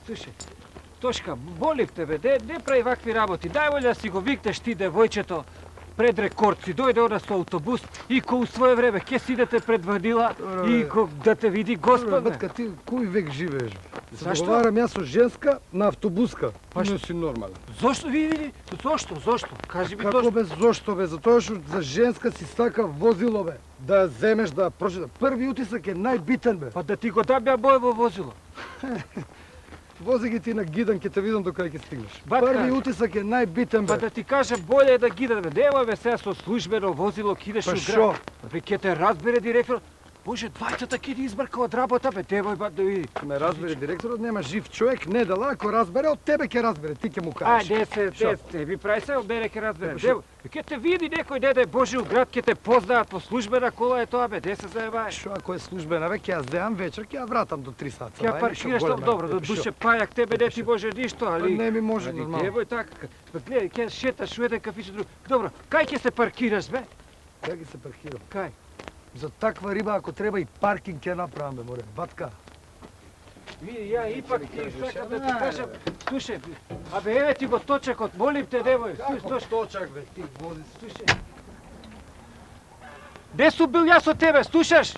Слушай, Тошка, молив тебе, не прави вакви работи. Дај волја да си го викнеш ти девојчето пред рекорд си, дојде она со автобус и ко у свое време ќе си идете пред ванила и ко да те види Господ. Батка, ти кој век живееш? Зашто? Договарам јас со женска на автобуска. Не си нормален. Зошто види? Зошто? Кажи ми Како зошто. бе, зошто бе? Затоа што за женска си сака возило бе. Да ја земеш, да прочиташ. Први утисак е најбитен бе. Па да ти го дам ја моево возило. Вози ги ти на гидан, ќе те видам до кај ќе стигнеш. Батка. Први утисак е најбитен Па бе. да ти кажам, боле е да ги дадеме. Нема бе сега со службено возило, кидеш Па у шо? град. Бе, ќе те разбере директор. Може, двајцата ќе ни избрка од работа, бе, девој ба да види. Ме разбере директорот, нема жив човек, не дала, ако разбере, од тебе ќе разбере, ти ќе му Ај, кажеш. не би прави се, од мене ќе разбере. Шо? Девој, ќе те види некој, не дај Боже, у град ќе те познаат по службена кола е тоа, бе, де се заебаеш? Шо ако е службена, ве ќе ја земам вечер, ќе ја вратам до 3 саца. Ќе ја паркираш тоа, добро, до душе пајак тебе не ти може ништо, али... Не ми може али нормално. Девој така, па гледај, ќе шеташ у еден кафич друг. Добро, кај ќе се паркираш, бе? Ја ги се паркирам. Кај? За таква риба, ако треба и паркинг ќе направам, бе, море. Батка. Види, ја ипак ти сакам да ти кажам, слушај, абе еве ти го точакот, молим те, девој, слушај, точак, бе, ти вози. слушај. Де сум бил јас од тебе, слушаш?